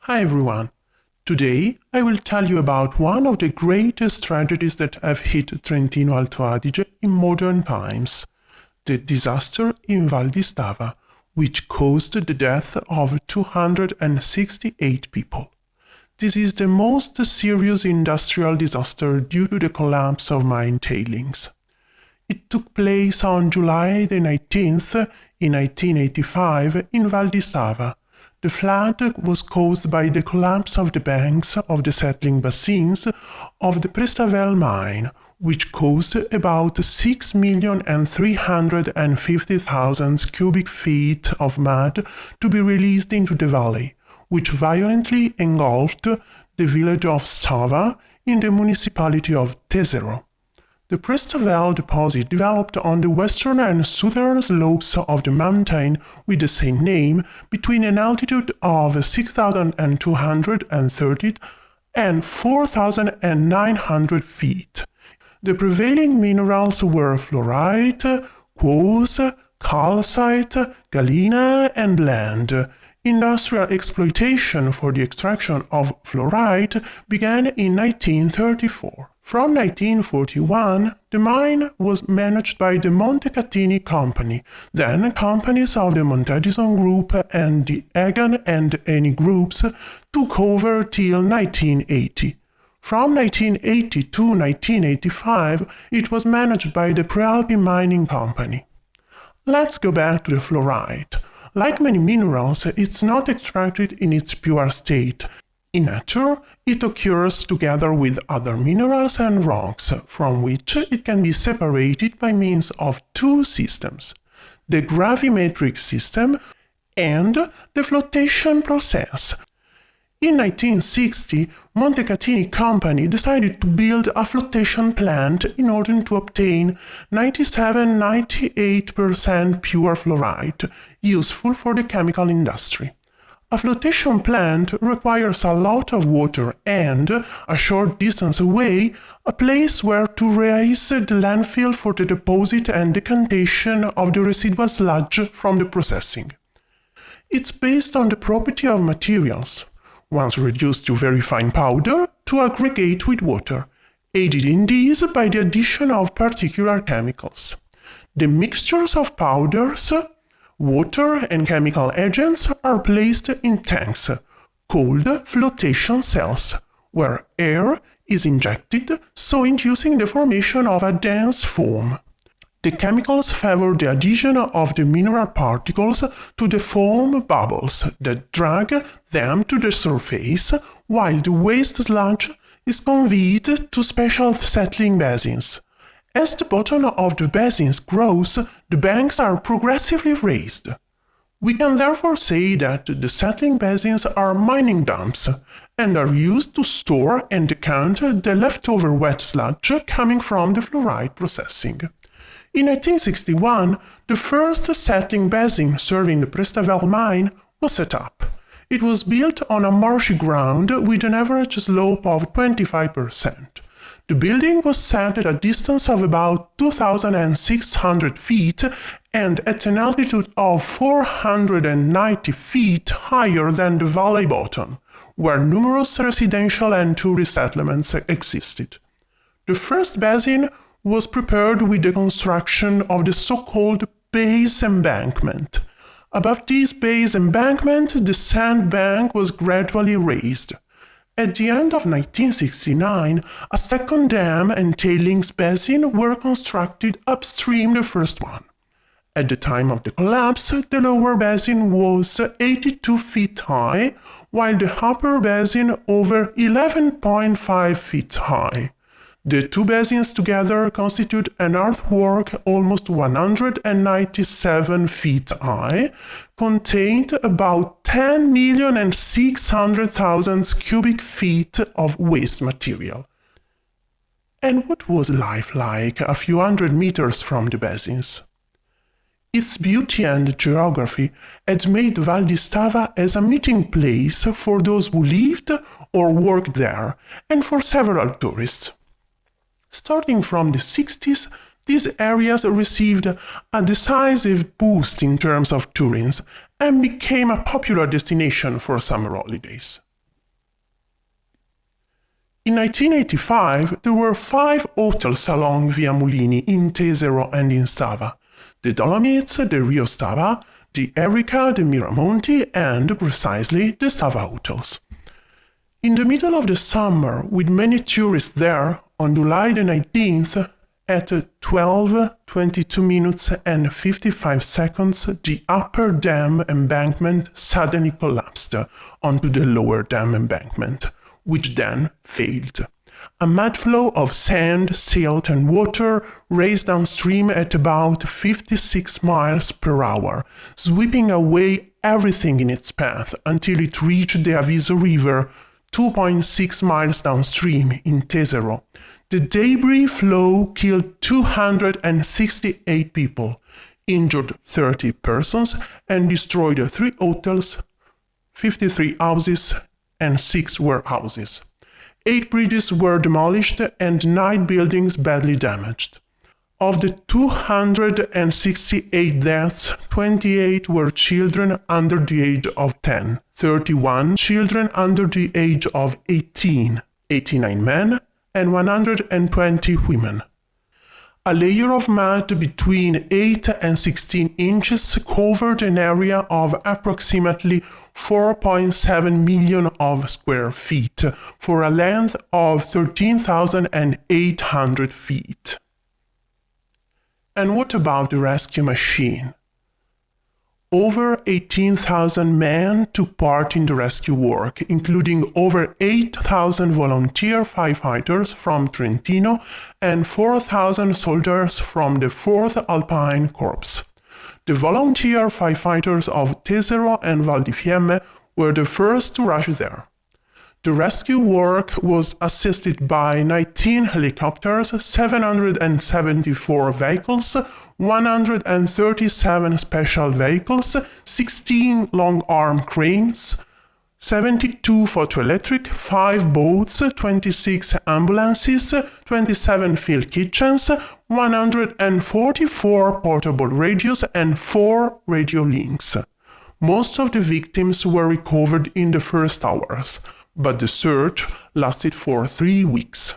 Hi everyone! Today I will tell you about one of the greatest tragedies that have hit Trentino Alto Adige in modern times, the disaster in Val di Stava, which caused the death of 268 people. This is the most serious industrial disaster due to the collapse of mine tailings. It took place on July the 19th in 1985 in Val di Stava. The flood was caused by the collapse of the banks of the settling basins of the Prestavel mine, which caused about 6,350,000 cubic feet of mud to be released into the valley, which violently engulfed the village of Stava in the municipality of Tesero. The Prestavel deposit developed on the western and southern slopes of the mountain with the same name between an altitude of 6,230 and 4,900 feet. The prevailing minerals were fluorite, quartz, calcite, galena, and blende. Industrial exploitation for the extraction of fluorite began in 1934. From 1941, the mine was managed by the Montecatini Company, then companies of the Montedison Group and the Egan and Eni groups took over till 1980. From 1980 to 1985, it was managed by the Pre-Alpi Mining Company. Let's go back to the fluorite. Like many minerals, it's not extracted in its pure state. In nature, it occurs together with other minerals and rocks, from which it can be separated by means of two systems: the gravimetric system and the flotation process. In 1960, Montecatini Company decided to build a flotation plant in order to obtain 97–98% pure fluorite, useful for the chemical industry. A flotation plant requires a lot of water and, a short distance away, a place where to raise the landfill for the deposit and decantation of the residual sludge from the processing. It's based on the property of materials, once reduced to very fine powder, to aggregate with water, aided in this by the addition of particular chemicals. The mixtures of powders, water and chemical agents are placed in tanks, called flotation cells, where air is injected, so inducing the formation of a dense foam. The chemicals favor the adhesion of the mineral particles to the foam bubbles that drag them to the surface, while the waste sludge is conveyed to special settling basins. As the bottom of the basins grows, the banks are progressively raised. We can therefore say that the settling basins are mining dumps and are used to store and decant the leftover wet sludge coming from the fluorite processing. In 1961, the first settling basin serving the Prestavel mine was set up. It was built on a marshy ground with an average slope of 25%. The building was set at a distance of about 2,600 feet and at an altitude of 490 feet higher than the valley bottom, where numerous residential and tourist settlements existed. The first basin was prepared with the construction of the so-called base embankment. Above this base embankment, the sand bank was gradually raised. At the end of 1969, a second dam and tailings basin were constructed upstream the first one. At the time of the collapse, the lower basin was 82 feet high, while the upper basin over 11.5 feet high. The two basins together constitute an earthwork almost 197 feet high, contained about 10,600,000 cubic feet of waste material. And what was life like a few hundred meters from the basins? Its beauty and geography had made Val di Stava as a meeting place for those who lived or worked there, and for several tourists. Starting from the 60s, these areas received a decisive boost in terms of tourism and became a popular destination for summer holidays. In 1985, there were 5 hotels along Via Mulini in Tesero and in Stava: the Dolomites, the Rio Stava, the Erika, the Miramonti, and, precisely, the Stava hotels. In the middle of the summer, with many tourists there, on July the 19th, at 12:22 minutes and 55 seconds, the upper dam embankment suddenly collapsed onto the lower dam embankment, which then failed. A mad flow of sand, silt, and water raced downstream at about 56 miles per hour, sweeping away everything in its path until it reached the Aviso River, 2.6 miles downstream in Tesero. The debris flow killed 268 people, injured 30 persons, and destroyed 3 hotels, 53 houses, and 6 warehouses. 8 bridges were demolished and 9 buildings badly damaged. Of the 268 deaths, 28 were children under the age of 10, 31 children under the age of 18, 89 men, and 120 women. A layer of mud between 8 and 16 inches covered an area of approximately 4.7 million of square feet for a length of 13,800 feet. And what about the rescue machine? Over 18,000 men took part in the rescue work, including over 8,000 volunteer firefighters from Trentino and 4,000 soldiers from the 4th Alpine Corps. The volunteer firefighters of Tesero and Val di Fiemme were the first to rush there. The rescue work was assisted by 19 helicopters, 774 vehicles, 137 special vehicles, 16 long-arm cranes, 72 photoelectric, 5 boats, 26 ambulances, 27 field kitchens, 144 portable radios, and 4 radio links. Most of the victims were recovered in the first hours, but the search lasted for 3 weeks.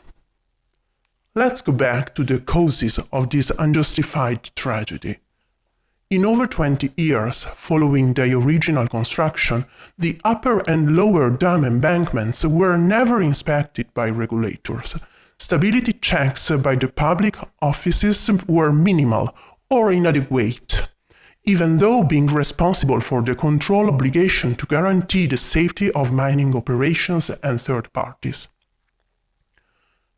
Let's go back to the causes of this unjustified tragedy. In over 20 years following the original construction, the upper and lower dam embankments were never inspected by regulators. Stability checks by the public offices were minimal or inadequate, even though being responsible for the control obligation to guarantee the safety of mining operations and third parties.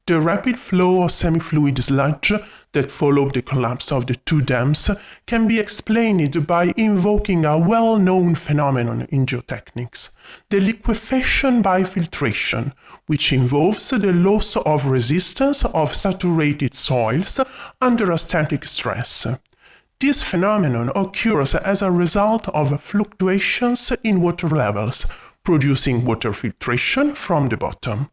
The rapid flow of semi-fluid sludge that followed the collapse of the 2 dams can be explained by invoking a well-known phenomenon in geotechnics, the liquefaction by filtration, which involves the loss of resistance of saturated soils under a static stress. This phenomenon occurs as a result of fluctuations in water levels, producing water filtration from the bottom.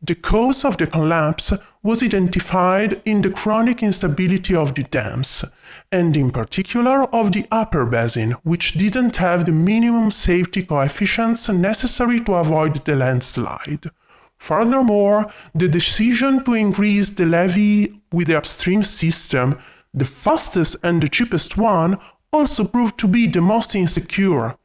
The cause of the collapse was identified in the chronic instability of the dams, and in particular of the upper basin, which didn't have the minimum safety coefficients necessary to avoid the landslide. Furthermore, the decision to increase the levee with the upstream system, the fastest and the cheapest one, also proved to be the most insecure.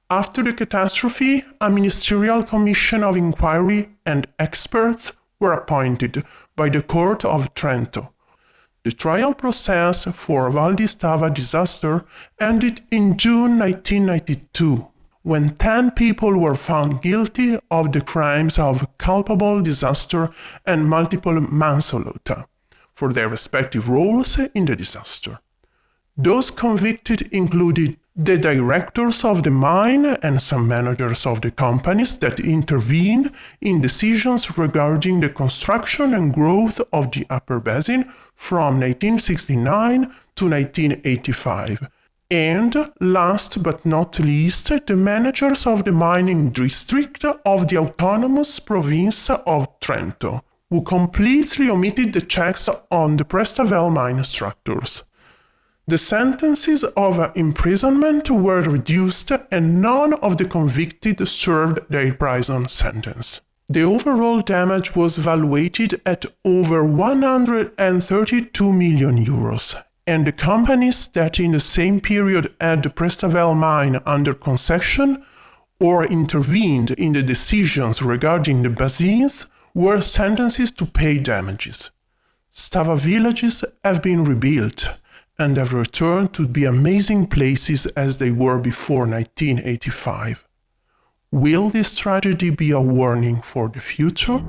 After the catastrophe, a ministerial commission of inquiry and experts were appointed by the Court of Trento. The trial process for Val di Stava disaster ended in June 1992, when 10 people were found guilty of the crimes of culpable disaster and multiple manslaughter for their respective roles in the disaster. Those convicted included the directors of the mine and some managers of the companies that intervened in decisions regarding the construction and growth of the upper basin from 1969 to 1985. And, last but not least, the managers of the mining district of the autonomous province of Trento, who completely omitted the checks on the Prestavel mine structures. The sentences of imprisonment were reduced and none of the convicted served their prison sentence. The overall damage was valuated at over 132 million euros, and the companies that in the same period had the Prestavel mine under concession or intervened in the decisions regarding the basins were sentenced to pay damages. Stava villages have been rebuilt and have returned to be amazing places as they were before 1985. Will this tragedy be a warning for the future?